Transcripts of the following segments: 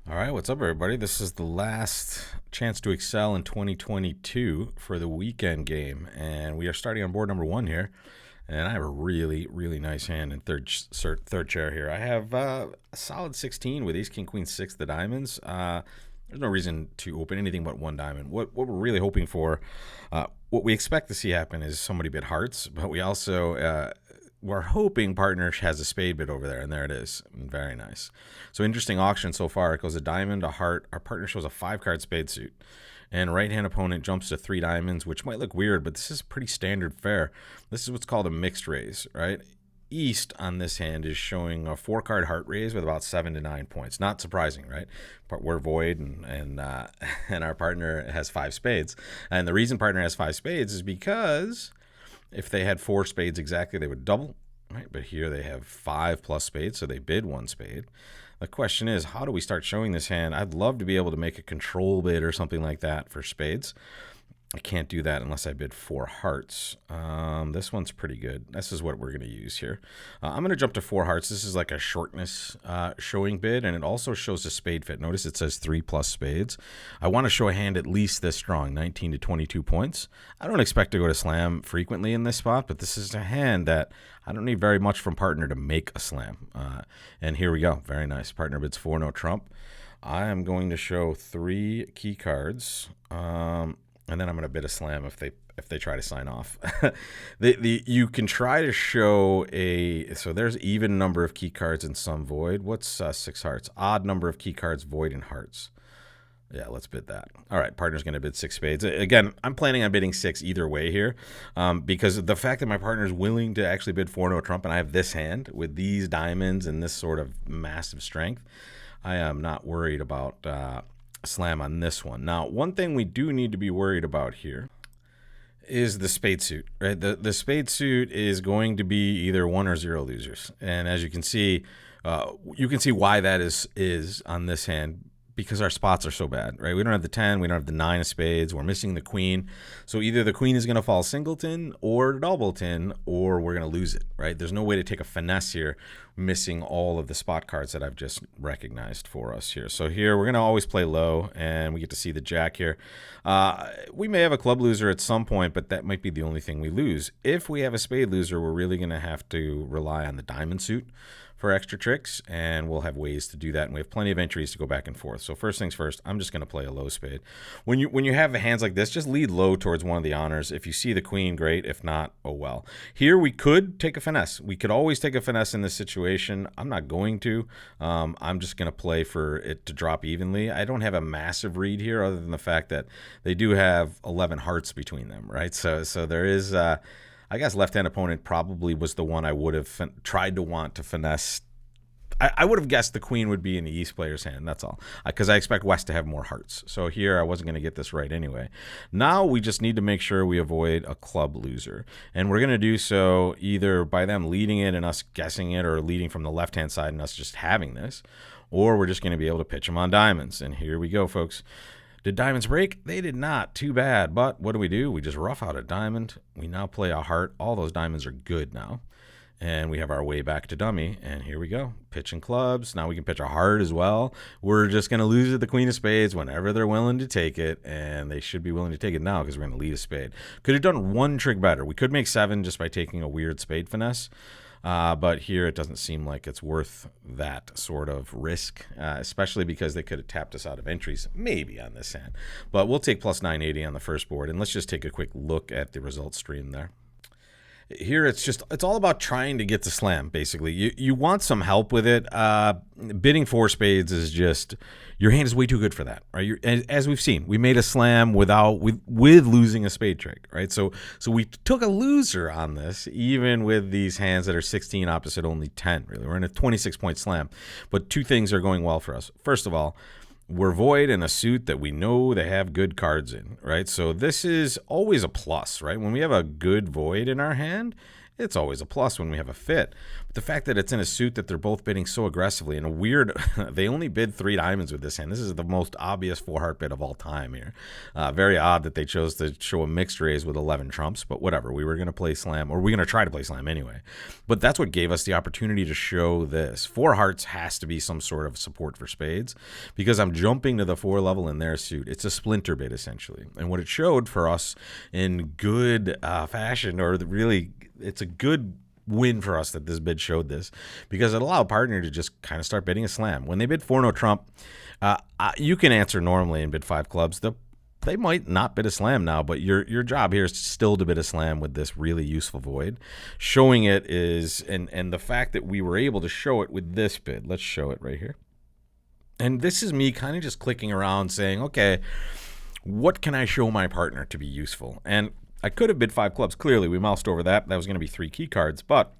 All right, what's up, everybody? This is the last chance to excel in 2022 for the weekend game, and we are starting on board number one here. And I have a really, really nice hand in third chair here. I have a solid 16 with Ace, King, Queen, 6, the diamonds. There's no reason to open anything but one diamond. What we're really hoping for, what we expect to see happen is somebody bid hearts, but we also we're hoping partner has a spade bid over there, and there it is. Very nice. So interesting auction so far. It goes a diamond, a heart. Our partner shows a 5-card spade suit. And right-hand opponent jumps to 3 diamonds, which might look weird, but this is pretty standard fare. This is what's called a mixed raise, right? East on this hand is showing a 4-card heart raise with about 7 to 9 points. Not surprising, right? But we're void, and our partner has 5 spades. And the reason partner has 5 spades is because if they had 4 spades exactly, they would double, right? But here they have 5 plus spades, so they bid 1 spade. The question is, how do we start showing this hand? I'd love to be able to make a control bid or something like that for spades. I can't do that unless I bid 4 hearts. This one's pretty good. This is what we're going to use here. I'm going to jump to 4 hearts. This is like a shortness showing bid, and it also shows a spade fit. Notice it says 3 plus spades. I want to show a hand at least this strong, 19 to 22 points. I don't expect to go to slam frequently in this spot, but this is a hand that I don't need very much from partner to make a slam. And here we go. Very nice. Partner bids 4, no trump. I am going to show 3 key cards. And then I'm going to bid a slam if they try to sign off. You can try to show so there's even number of key cards and some void. What's 6 hearts? Odd number of key cards, void, and hearts. Yeah, let's bid that. All right, partner's going to bid 6 spades. Again, I'm planning on bidding 6 either way here, because the fact that my partner's willing to actually bid 4 no trump, and I have this hand with these diamonds and this sort of massive strength, I am not worried about slam on this one. Now, one thing we do need to be worried about here is the spade suit, right? The spade suit is going to be either 1 or 0 losers. And as you can see why that is on this hand, because our spots are so bad, right? We don't have the 10, we don't have the 9 of spades, we're missing the queen. So either the queen is going to fall singleton or doubleton, or we're going to lose it, right? There's no way to take a finesse here, missing all of the spot cards that I've just recognized for us here. So here we're going to always play low, and we get to see the jack here. We may have a club loser at some point, but that might be the only thing we lose. If we have a spade loser, we're really going to have to rely on the diamond suit for extra tricks, and we'll have ways to do that, and we have plenty of entries to go back and forth. So first things first, I'm just going to play a low spade. When you have hands like this, just lead low towards one of the honors. If you see the queen, great. If not, oh well. Here we could take a finesse. We could always take a finesse in this situation. I'm not going to. I'm just going to play for it to drop evenly. I don't have a massive read here other than the fact that they do have 11 hearts between them, right? So there is I guess left-hand opponent probably was the one I would have tried to want to finesse. I would have guessed the queen would be in the East player's hand, that's all, because I expect West to have more hearts. So here I wasn't going to get this right anyway. Now we just need to make sure we avoid a club loser. And we're going to do so either by them leading it and us guessing it, or leading from the left-hand side and us just having this, or we're just going to be able to pitch them on diamonds. And here we go, folks. Did diamonds break? They did not. Too bad. But what do? We just rough out a diamond. We now play a heart. All those diamonds are good now. And we have our way back to dummy. And here we go. Pitching clubs. Now we can pitch a heart as well. We're just going to lose at the queen of spades whenever they're willing to take it. And they should be willing to take it now because we're going to lead a spade. Could have done one trick better. We could make 7 just by taking a weird spade finesse. But here it doesn't seem like it's worth that sort of risk, especially because they could have tapped us out of entries, maybe on this hand. But we'll take plus 980 on the first board, and let's just take a quick look at the results stream there. Here it's all about trying to get to slam, basically. You want some help with it. Bidding 4 spades is just, your hand is way too good for that, right? As we've seen, we made a slam with losing a spade trick, right? So we took a loser on this, even with these hands that are 16 opposite only 10, really. We're in a 26-point slam. But 2 things are going well for us. First of all, we're void in a suit that we know they have good cards in, right? So this is always a plus, right? When we have a good void in our hand, it's always a plus when we have a fit. But the fact that it's in a suit that they're both bidding so aggressively and a weird, they only bid 3 diamonds with this hand. This is the most obvious 4-heart bid of all time here. Very odd that they chose to show a mixed raise with 11 trumps, but whatever. We were going to play slam, or we're going to try to play slam anyway. But that's what gave us the opportunity to show this. 4 hearts has to be some sort of support for spades because I'm jumping to the 4 level in their suit. It's a splinter bid essentially. And what it showed for us in good fashion, or really, it's a good win for us that this bid showed this because it allowed partner to just kind of start bidding a slam. When they bid 4 no trump, you can answer normally and bid 5 clubs. They might not bid a slam now, but your job here is still to bid a slam with this really useful void. Showing it is, and the fact that we were able to show it with this bid. Let's show it right here. And this is me kind of just clicking around saying, okay, what can I show my partner to be useful? And I could have bid 5 clubs. Clearly, we moused over that. That was going to be 3 key cards, but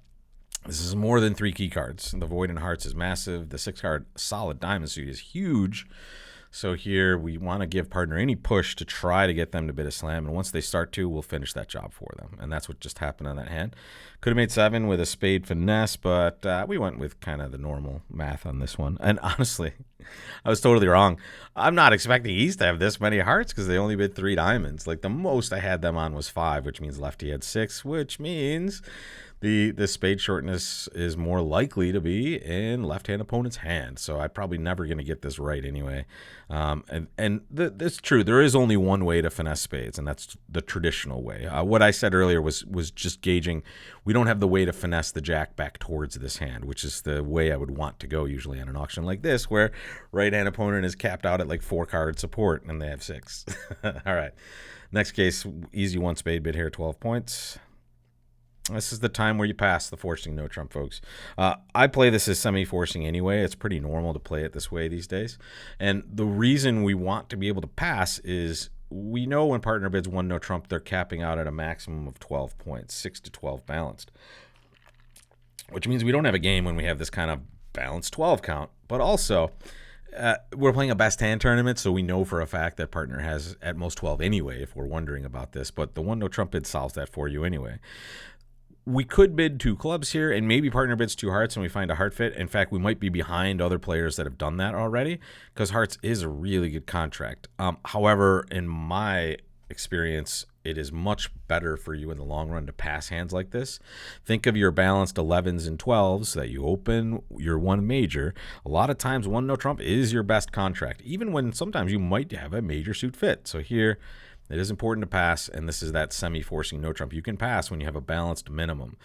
this is more than 3 key cards. The void in hearts is massive. The 6-card solid diamond suit is huge. So here we want to give partner any push to try to get them to bid a slam. And once they start to, we'll finish that job for them. And that's what just happened on that hand. Could have made 7 with a spade finesse, but we went with kind of the normal math on this one. And honestly, I was totally wrong. I'm not expecting East to have this many hearts because they only bid 3 diamonds. Like the most I had them on was 5, which means lefty had 6, which means the spade shortness is more likely to be in left-hand opponent's hand. So I'm probably never going to get this right anyway. It's true. There is only one way to finesse spades, and that's the traditional way. What I said earlier was just gauging. We don't have the way to finesse the jack back towards this hand, which is the way I would want to go usually on an auction like this, where right-hand opponent is capped out at like 4-card support, and they have 6. All right. Next case, easy 1 spade bid here, 12 points. This is the time where you pass the forcing no trump, folks. I play this as semi-forcing anyway. It's pretty normal to play it this way these days. And the reason we want to be able to pass is we know when partner bids 1 no trump, they're capping out at a maximum of 12 points, 6 to 12 balanced. Which means we don't have a game when we have this kind of balanced 12 count. But also, we're playing a best hand tournament, so we know for a fact that partner has at most 12 anyway, if we're wondering about this. But the 1 no trump bid solves that for you anyway. We could bid 2 clubs here, and maybe partner bids 2 hearts and we find a heart fit. In fact, we might be behind other players that have done that already because hearts is a really good contract. However, in my experience, it is much better for you in the long run to pass hands like this. Think of your balanced 11s and 12s that you open your 1 major. A lot of times 1 no trump is your best contract, even when sometimes you might have a major suit fit. So here, it is important to pass, and this is that semi-forcing no trump. You can pass when you have a balanced minimum.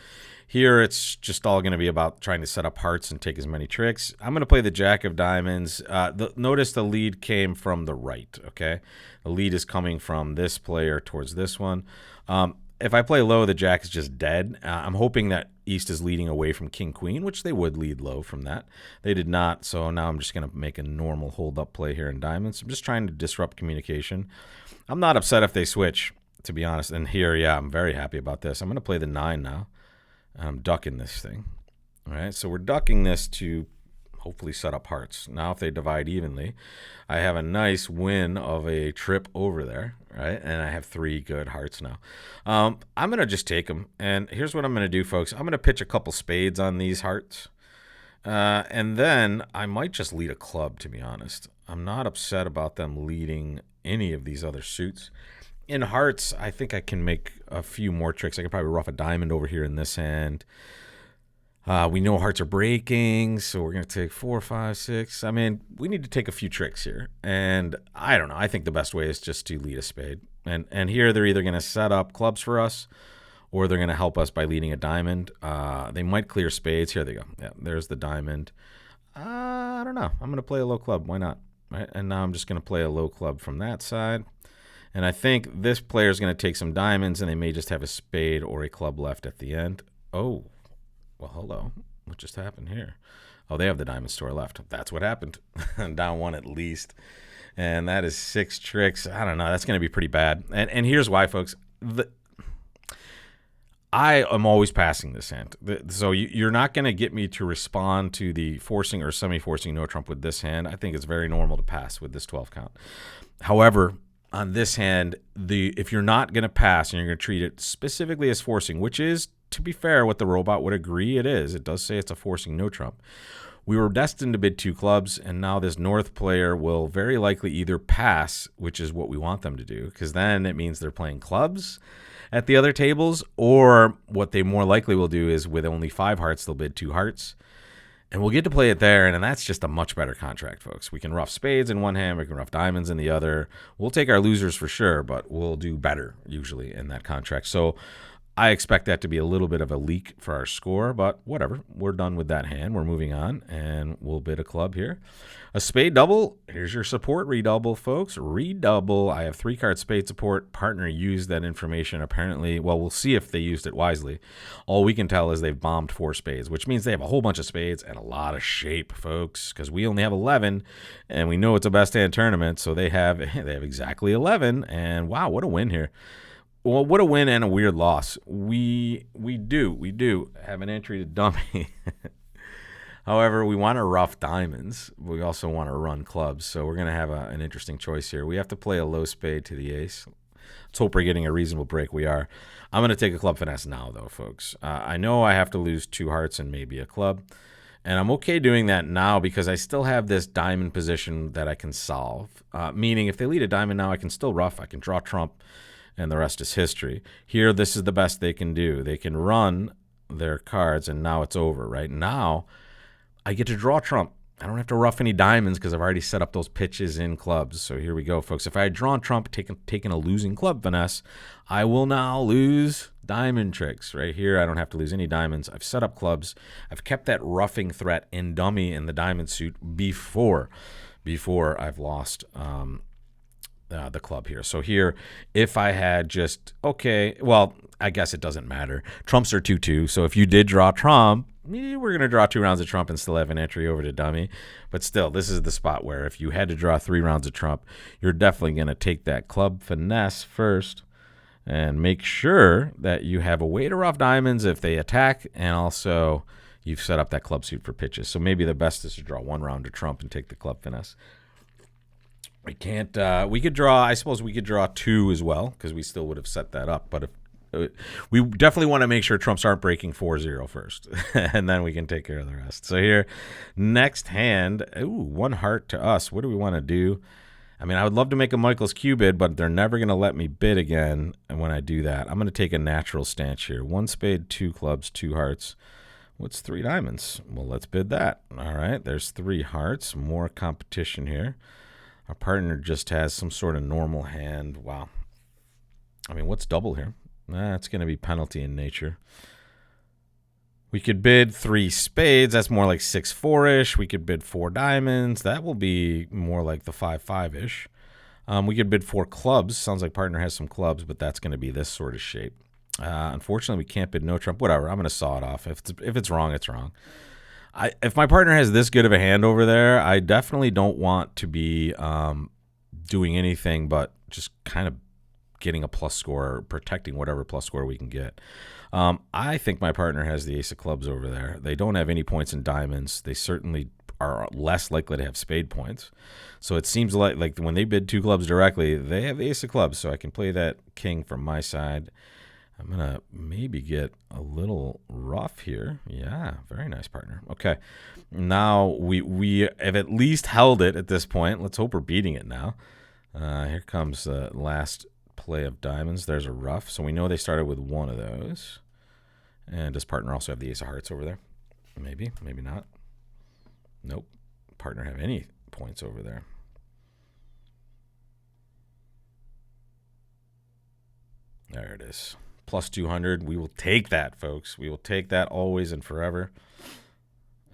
Here, it's just all going to be about trying to set up hearts and take as many tricks. I'm going to play the jack of diamonds. Notice the lead came from the right, okay? The lead is coming from this player towards this one. If I play low, the jack is just dead. I'm hoping that East is leading away from king-queen, which they would lead low from that. They did not, so now I'm just going to make a normal hold-up play here in diamonds. I'm just trying to disrupt communication. I'm not upset if they switch, to be honest. And here, yeah, I'm very happy about this. I'm going to play the 9 now. I'm ducking this thing. All right, so we're ducking this to hopefully set up hearts. Now if they divide evenly, I have a nice win of a trip over there, right? And I have 3 good hearts now. I'm going to just take them. And here's what I'm going to do, folks. I'm going to pitch a couple spades on these hearts. And then I might just lead a club, to be honest. I'm not upset about them leading any of these other suits. In hearts, I think I can make a few more tricks. I can probably rough a diamond over here in this hand. We know hearts are breaking, so we're going to take 4, 5, 6. I mean, we need to take a few tricks here. And I don't know. I think the best way is just to lead a spade. And here they're either going to set up clubs for us or they're going to help us by leading a diamond. They might clear spades. Here they go. Yeah, there's the diamond. I don't know. I'm going to play a low club. Why not? Right? And now I'm just going to play a low club from that side. And I think this player is going to take some diamonds, and they may just have a spade or a club left at the end. Oh, well, hello. What just happened here? Oh, they have the diamonds to our left. That's what happened. Down 1 at least. And that is 6 tricks. I don't know. That's going to be pretty bad. And here's why, folks. I am always passing this hand. So you're not going to get me to respond to the forcing or semi-forcing no trump with this hand. I think it's very normal to pass with this 12 count. However, on this hand, if you're not going to pass and you're going to treat it specifically as forcing, which is to be fair, what the robot would agree it is. It does say it's a forcing no trump. We were destined to bid 2 clubs, and now this North player will very likely either pass, which is what we want them to do, because then it means they're playing clubs at the other tables, or what they more likely will do is with only 5 hearts, they'll bid 2 hearts. And we'll get to play it there, and that's just a much better contract, folks. We can rough spades in one hand, we can rough diamonds in the other. We'll take our losers for sure, but we'll do better usually in that contract. So I expect that to be a little bit of a leak for our score, but whatever. We're done with that hand. We're moving on, and we'll bid a club here. A spade double. Here's your support redouble, folks. Redouble. I have 3-card spade support. Partner used that information apparently. Well, we'll see if they used it wisely. All we can tell is they've bombed 4 spades, which means they have a whole bunch of spades and a lot of shape, folks, because we only have 11, and we know it's a best hand tournament, so they have exactly 11, and wow, what a win here. Well, what a win and a weird loss. We do have an entry to dummy. However, we want to rough diamonds. We also want to run clubs, so we're going to have an interesting choice here. We have to play a low spade to the ace. Let's hope we're getting a reasonable break. We are. I'm going to take a club finesse now, though, folks. I know I have to lose 2 hearts and maybe a club, and I'm okay doing that now because I still have this diamond position that I can solve, meaning if they lead a diamond now, I can still rough. I can draw trump, and the rest is history. Here, this is the best they can do. They can run their cards, and now it's over. Right now, I get to draw trump. I don't have to rough any diamonds because I've already set up those pitches in clubs. So here we go, folks. If I had drawn trump, taken a losing club finesse, I will now lose diamond tricks. Right here, I don't have to lose any diamonds. I've set up clubs. I've kept that roughing threat in dummy in the diamond suit before I've lost the club here. So here, if I had just, okay, well, I guess it doesn't matter. Trumps are 2-2, so if you did draw trump, we're going to draw 2 rounds of trump and still have an entry over to dummy. But still, this is the spot where if you had to draw 3 rounds of trump, you're definitely going to take that club finesse first and make sure that you have a way to rough diamonds if they attack, and also you've set up that club suit for pitches. So maybe the best is to draw 1 round of trump and take the club finesse. We can't, we could draw, I suppose we could draw 2 as well, because we still would have set that up. But if we definitely want to make sure trumps aren't breaking 4-0 first, and then we can take care of the rest. So here, next hand, ooh, 1 heart to us. What do we want to do? I mean, I would love to make a Michael's Q bid, but they're never going to let me bid again. And when I do that, I'm going to take a natural stance here. 1 spade, 2 clubs, 2 hearts. What's 3 diamonds? Well, let's bid that. All right, there's 3 hearts. More competition here. Our partner just has some sort of normal hand. Wow. I mean, what's double here? It's going to be penalty in nature. We could bid 3 spades. That's more like 6-4-ish. We could bid 4 diamonds. That will be more like the 5-5-ish. We could bid 4 clubs. Sounds like partner has some clubs, but that's going to be this sort of shape. Unfortunately, we can't bid no trump. Whatever. I'm going to saw it off. If it's wrong, it's wrong. If my partner has this good of a hand over there, I definitely don't want to be doing anything but just kind of getting a plus score or protecting whatever plus score we can get. I think my partner has the ace of clubs over there. They don't have any points in diamonds. They certainly are less likely to have spade points. So it seems like when they bid 2 clubs directly, they have the ace of clubs. So I can play that king from my side. I'm going to maybe get a little rough here. Yeah, very nice, partner. Okay, now we have at least held it at this point. Let's hope we're beating it now. Here comes the last play of diamonds. There's a rough. So we know they started with 1 of those. And does partner also have the ace of hearts over there? Maybe, maybe not. Nope. Partner have any points over there. There it is. Plus 200. We will take that, folks. We will take that always and forever.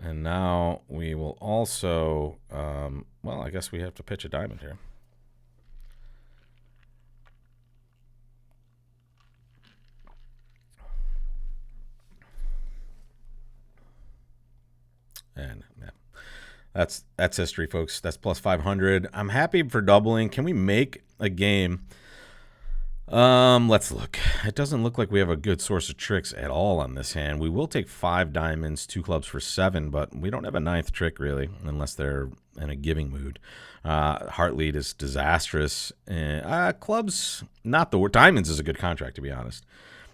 And now we will also, well, I guess we have to pitch a diamond here. And yeah, that's history, folks. That's plus 500. I'm happy for doubling. Can we make a game? Let's look. It doesn't look like we have a good source of tricks at all on this hand. We will take 5 diamonds, 2 clubs for 7, but we don't have a 9th trick really, unless they're in a giving mood. Heart lead is disastrous. Clubs, not the word. Diamonds is a good contract, to be honest.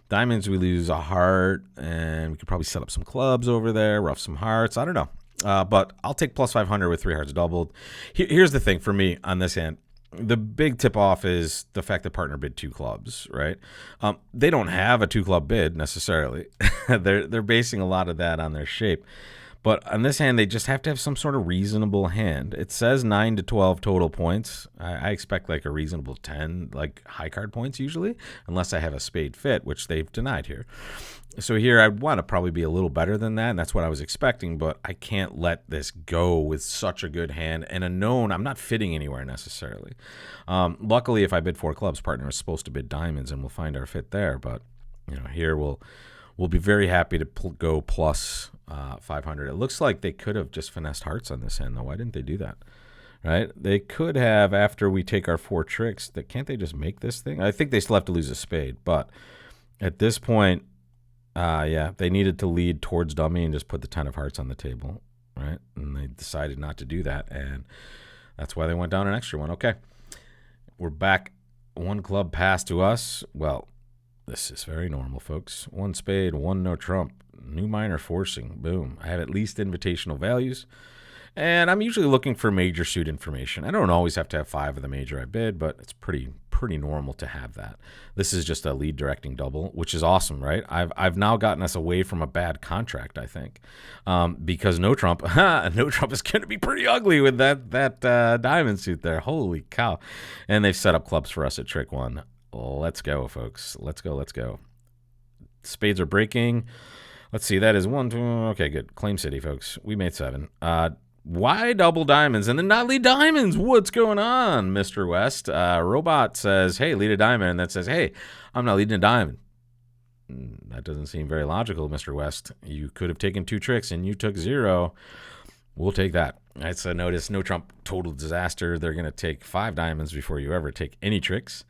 Diamonds, we lose a heart, and we could probably set up some clubs over there, rough some hearts. I don't know. But I'll take plus 500 with 3 hearts doubled. Here's the thing for me on this hand. The big tip-off is the fact that partner bid 2 clubs, right? They don't have a 2-club bid necessarily. They're basing a lot of that on their shape. But on this hand, they just have to have some sort of reasonable hand. It says 9 to 12 total points. I expect like a reasonable 10, like high card points usually, unless I have a spade fit, which they've denied here. So here I'd want to probably be a little better than that, and that's what I was expecting, but I can't let this go with such a good hand and a known I'm not fitting anywhere necessarily. Luckily, if I bid 4 clubs, partner is supposed to bid diamonds, and we'll find our fit there. But here we'll be very happy to go plus 500. It looks like they could have just finessed hearts on this hand, though. Why didn't they do that? Right? They could have, after we take our 4 tricks, can't they just make this thing? I think they still have to lose a spade, but at this point, they needed to lead towards dummy and just put the 10 of hearts on the table, right? And they decided not to do that, and that's why they went down an extra one. Okay, we're back 1 club pass to us. Well, this is very normal, folks. 1 spade, 1 no trump, new minor forcing, boom. I have at least invitational values, and I'm usually looking for major suit information. I don't always have to have 5 of the major I bid, but it's pretty normal to have that. This is just a lead directing double, which is awesome, right? I've now gotten us away from a bad contract, I think, because no trump is going to be pretty ugly with that diamond suit there. Holy cow! And they've set up clubs for us at trick 1. Let's go, folks. Let's go. Spades are breaking. Let's see. That is 1, 2. Okay, good. Claim City, folks. We made 7. Why double diamonds and then not lead diamonds? What's going on, Mr. West? Robot says, hey, lead a diamond. And that says, hey, I'm not leading a diamond. That doesn't seem very logical, Mr. West. You could have taken 2 tricks and you took 0. We'll take that. All right, so notice no trump, total disaster. They're going to take 5 diamonds before you ever take any tricks.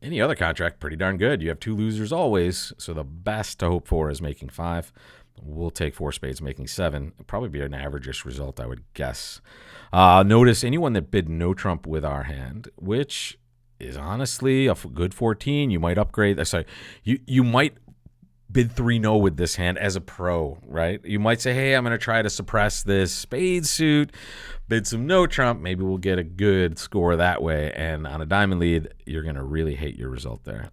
Any other contract, pretty darn good. You have 2 losers always, so the best to hope for is making 5. We'll take 4 spades, making 7. It'll probably be an average-ish result, I would guess. Notice anyone that bid no trump with our hand, which is honestly a good 14. You might upgrade. Sorry, you might bid 3-no with this hand as a pro, right? You might say, hey, I'm going to try to suppress this spade suit, bid some no trump. Maybe we'll get a good score that way. And on a diamond lead, you're going to really hate your result there.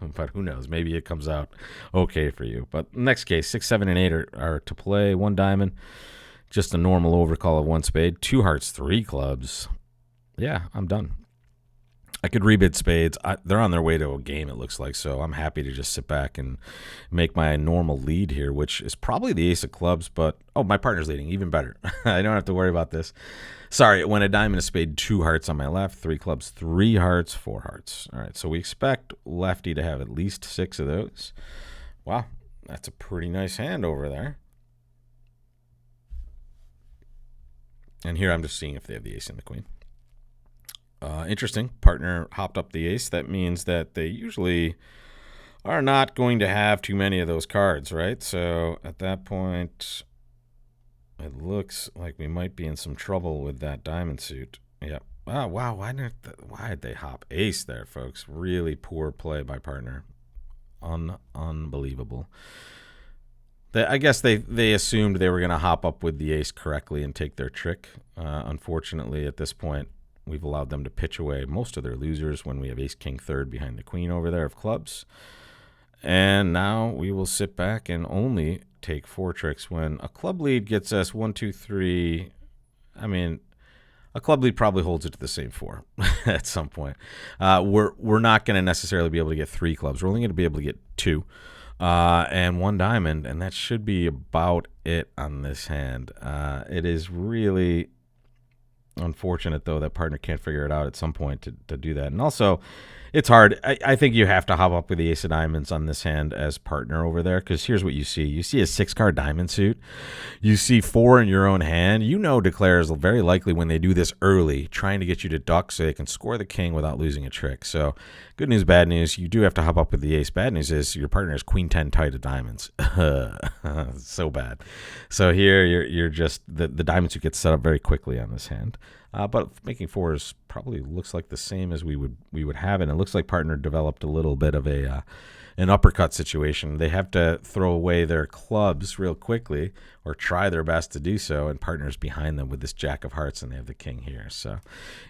But who knows? Maybe it comes out okay for you. But next case, 6, 7, and 8 are to play. 1 diamond, just a normal overcall of 1 spade. 2 hearts, 3 clubs. Yeah, I'm done. I could rebid spades. They're on their way to a game, it looks like, so I'm happy to just sit back and make my normal lead here, which is probably the ace of clubs, but, oh, my partner's leading, even better. I don't have to worry about this. Sorry, when a diamond, a spade, 2 hearts on my left, 3 clubs, 3 hearts, 4 hearts. All right, so we expect lefty to have at least 6 of those. Wow, that's a pretty nice hand over there. And here I'm just seeing if they have the ace and the queen. Interesting. Partner hopped up the ace. That means that they usually are not going to have too many of those cards, right? So at that point, it looks like we might be in some trouble with that diamond suit. Yep. Oh, wow. Why did they hop ace there, folks? Really poor play by partner. Unbelievable. I guess they assumed they were going to hop up with the ace correctly and take their trick. Unfortunately, at this point, we've allowed them to pitch away most of their losers when we have ace-king third behind the queen over there of clubs. And now we will sit back and only take 4 tricks when a club lead gets us 1, 2, 3. I mean, a club lead probably holds it to the same 4 at some point. We're not going to necessarily be able to get 3 clubs. We're only going to be able to get 2 and 1 diamond, and that should be about it on this hand. It is really unfortunate, though, that partner can't figure it out at some point to do that. And also, it's hard. I think you have to hop up with the ace of diamonds on this hand as partner over there, because here's what you see. You see a 6-card diamond suit. You see 4 in your own hand. You know declare is very likely, when they do this early, trying to get you to duck so they can score the king without losing a trick. So good news, bad news. You do have to hop up with the ace. Bad news is your partner is queen 10 tight of diamonds. So bad. So here you're just the diamond suit gets set up very quickly on this hand. But making 4 is probably looks like the same as we would have it. And it looks like partner developed a little bit of an uppercut situation. They have to throw away their clubs real quickly or try their best to do so, and partner's behind them with this Jack of Hearts, and they have the king here. So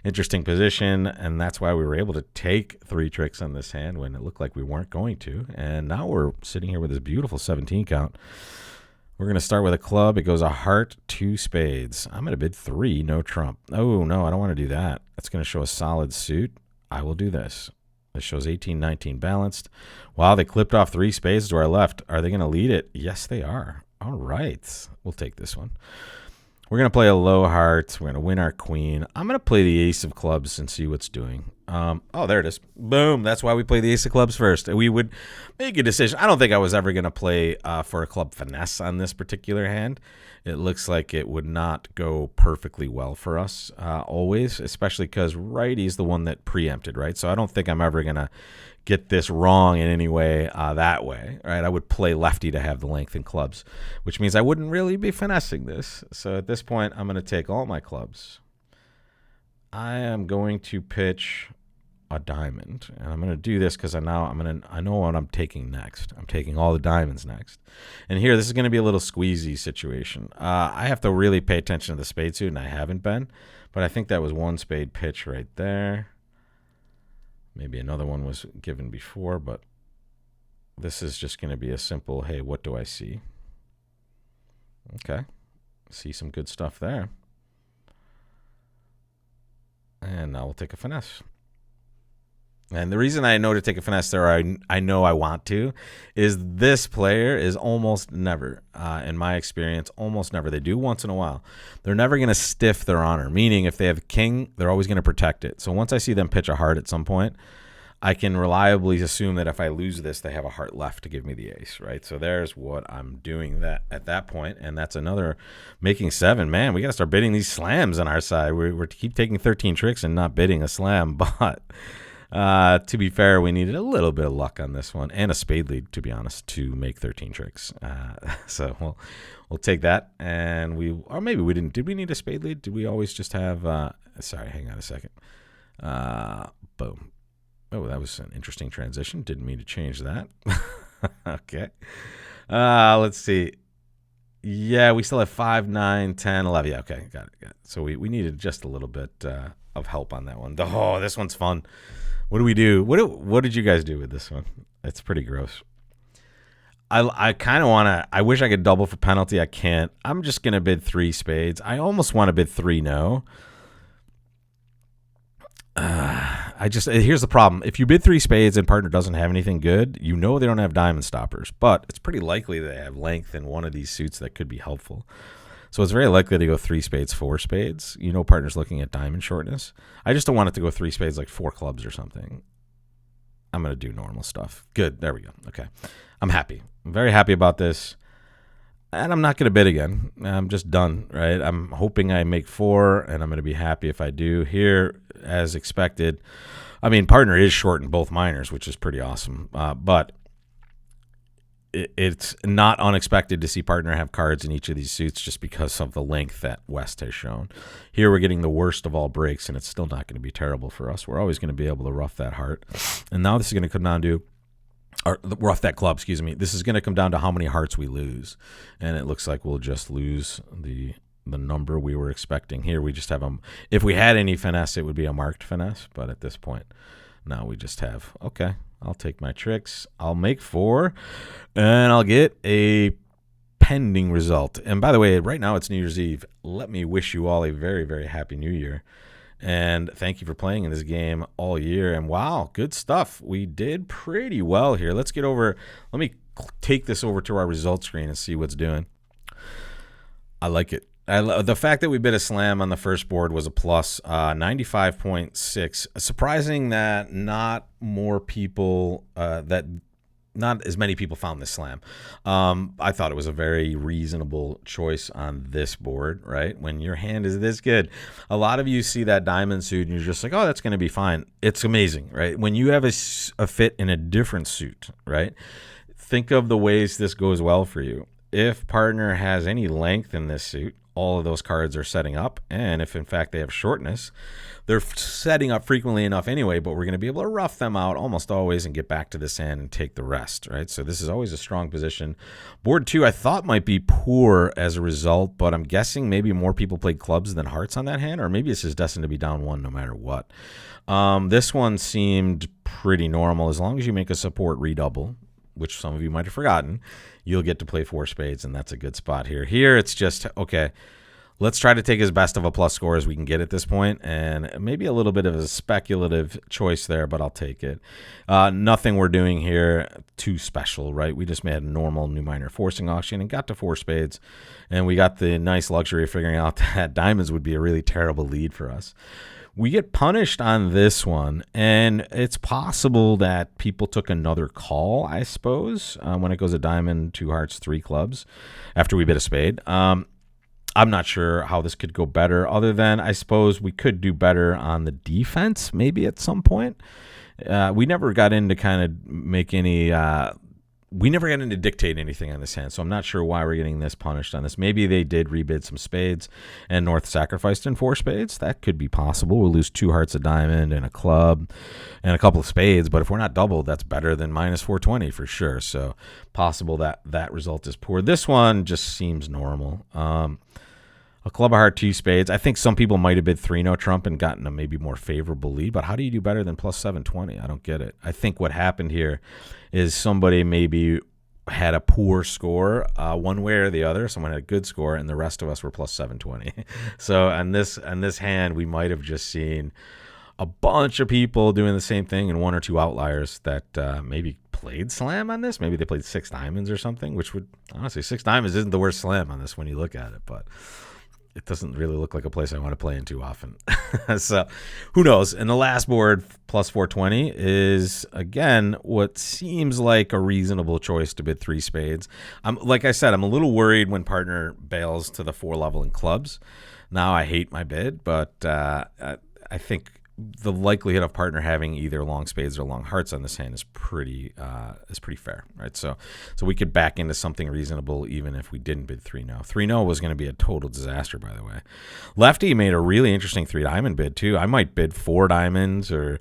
interesting position, and that's why we were able to take 3 tricks on this hand when it looked like we weren't going to. And now we're sitting here with this beautiful 17 count. We're going to start with a club. It goes a heart, 2 spades. I'm going to bid 3, no trump. Oh, no, I don't want to do that. That's going to show a solid suit. I will do this. This shows 18-19 balanced. Wow, they clipped off 3 spades to our left. Are they going to lead it? Yes, they are. All right. We'll take this one. We're going to play a low heart. We're going to win our queen. I'm going to play the ace of clubs and see what's doing. Oh, there it is. Boom. That's why we play the ace of clubs first. We would make a decision. I don't think I was ever going to play for a club finesse on this particular hand. It looks like it would not go perfectly well for us always, especially because righty is the one that preempted, right? So I don't think I'm ever going to get this wrong in any way that way, right? I would play lefty to have the length in clubs, which means I wouldn't really be finessing this. So at this point, I'm going to take all my clubs. I am going to pitch a diamond, and I'm going to do this because I know what I'm taking next. I'm taking all the diamonds next, and here this is going to be a little squeezy situation. I have to really pay attention to the spade suit, and I haven't been, but I think that was 1 spade pitch right there. Maybe another one was given before, but this is just going to be a simple, hey, what do I see? Okay, see some good stuff there, and now we'll take a finesse. And the reason I know to take a finesse there, I know I want to, is this player is almost never, in my experience, almost never. They do once in a while. They're never going to stiff their honor, meaning if they have a king, they're always going to protect it. So once I see them pitch a heart at some point, I can reliably assume that if I lose this, they have a heart left to give me the ace, right? So there's what I'm doing that at that point, and that's another making 7. Man, we got to start bidding these slams on our side. We're keep taking 13 tricks and not bidding a slam, but... to be fair, we needed a little bit of luck on this one and a spade lead, to be honest, to make 13 tricks. So we'll take that, and or maybe we didn't. Did we need a spade lead? Did we always just have? Sorry, hang on a second. Boom. Oh, that was an interesting transition. Didn't mean to change that. Okay. Let's see. Yeah, we still have 5, 9, 10, 11. Yeah, okay, got it. So we needed just a little bit of help on that one. Oh, this one's fun. What do we do? What did you guys do with this one? It's pretty gross. I kind of want to. I wish I could double for penalty. I can't. I'm just gonna bid 3 spades. I almost want to bid 3 no. Here's the problem. If you bid 3 spades and partner doesn't have anything good, you know they don't have diamond stoppers. But it's pretty likely they have length in one of these suits that could be helpful. So it's very likely to go 3 spades, 4 spades. You know partner's looking at diamond shortness. I just don't want it to go 3 spades, like 4 clubs or something. I'm going to do normal stuff. Good. There we go. Okay. I'm happy. I'm very happy about this. And I'm not going to bid again. I'm just done, right? I'm hoping I make 4, and I'm going to be happy if I do. Here, as expected, I mean, partner is short in both minors, which is pretty awesome. But it's not unexpected to see partner have cards in each of these suits just because of the length that West has shown. Here we're getting the worst of all breaks, and it's still not going to be terrible for us. We're always going to be able to rough that heart. And now this is going to come down to, or rough that club, excuse me. This is going to come down to how many hearts we lose. And it looks like we'll just lose the number we were expecting. Here we just have if we had any finesse, it would be a marked finesse. But at this point, now we just have, okay, I'll take my tricks. I'll make 4, and I'll get a pending result. And by the way, right now it's New Year's Eve. Let me wish you all a very, very happy New Year. And thank you for playing in this game all year. And wow, good stuff. We did pretty well here. Let me take this over to our results screen and see what's doing. I like it. The fact that we bid a slam on the first board was a plus, 95.6. Surprising that not as many people found this slam. I thought it was a very reasonable choice on this board, right? When your hand is this good. A lot of you see that diamond suit and you're just like, oh, that's going to be fine. It's amazing, right? When you have a fit in a different suit, right? Think of the ways this goes well for you. If partner has any length in this suit, all of those cards are setting up. And if in fact they have shortness, they're setting up frequently enough anyway, but we're going to be able to rough them out almost always and get back to this hand and take the rest, right? So this is always a strong position. Board 2 I thought might be poor as a result, but I'm guessing maybe more people played clubs than hearts on that hand, or maybe it's just destined to be down 1 no matter what. This one seemed pretty normal. As long as you make a support redouble, which some of you might have forgotten, you'll get to play 4 spades, and that's a good spot here. Here, it's just, okay, let's try to take as best of a plus score as we can get at this point, and maybe a little bit of a speculative choice there, but I'll take it. Nothing we're doing here too special, right? We just made a normal new minor forcing auction and got to 4 spades, and we got the nice luxury of figuring out that diamonds would be a really terrible lead for us. We get punished on this one, and it's possible that people took another call, I suppose, when it goes a diamond, 2 hearts, 3 clubs after we bid a spade. I'm not sure how this could go better, other than I suppose we could do better on the defense maybe at some point. We never got into kind of make any we never got into dictate anything on this hand, so I'm not sure why we're getting this punished on this. Maybe they did rebid some spades and North sacrificed in 4 spades. That could be possible. We'll lose 2 hearts, a diamond, and a club, and a couple of spades, but if we're not doubled, that's better than minus 420 for sure. So possible that that result is poor. This one just seems normal. A club, a heart, 2 spades. I think some people might have bid 3-no trump and gotten a maybe more favorable lead, but how do you do better than plus 720? I don't get it. I think what happened here is somebody maybe had a poor score one way or the other. Someone had a good score, and the rest of us were plus 720. So on this hand, we might have just seen a bunch of people doing the same thing and 1 or 2 outliers that maybe played slam on this. Maybe they played 6 diamonds or something, which would, honestly, 6 diamonds isn't the worst slam on this when you look at it, but it doesn't really look like a place I want to play in too often. So who knows? And the last board, plus 420, is, again, what seems like a reasonable choice to bid 3 spades. Like I said, I'm a little worried when partner bails to the 4 level in clubs. Now I hate my bid, but I think the likelihood of partner having either long spades or long hearts on this hand is pretty fair, right? So we could back into something reasonable even if we didn't bid 3-no. 3-no was going to be a total disaster, by the way. Lefty made a really interesting 3 diamond bid too. I might bid 4 diamonds, or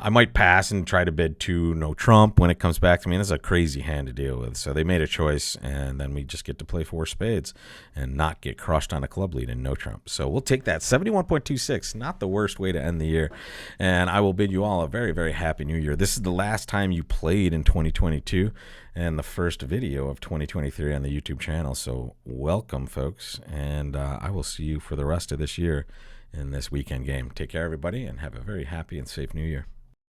I might pass and try to bid 2 no trump when it comes back to me. This is a crazy hand to deal with. So they made a choice, and then we just get to play 4 spades and not get crushed on a club lead and no trump. So we'll take that. 71.26, not the worst way to end the year. And I will bid you all a very, very happy new year. This is the last time you played in 2022 and the first video of 2023 on the YouTube channel. So welcome, folks. And I will see you for the rest of this year in this weekend game. Take care, everybody, and have a very happy and safe new year.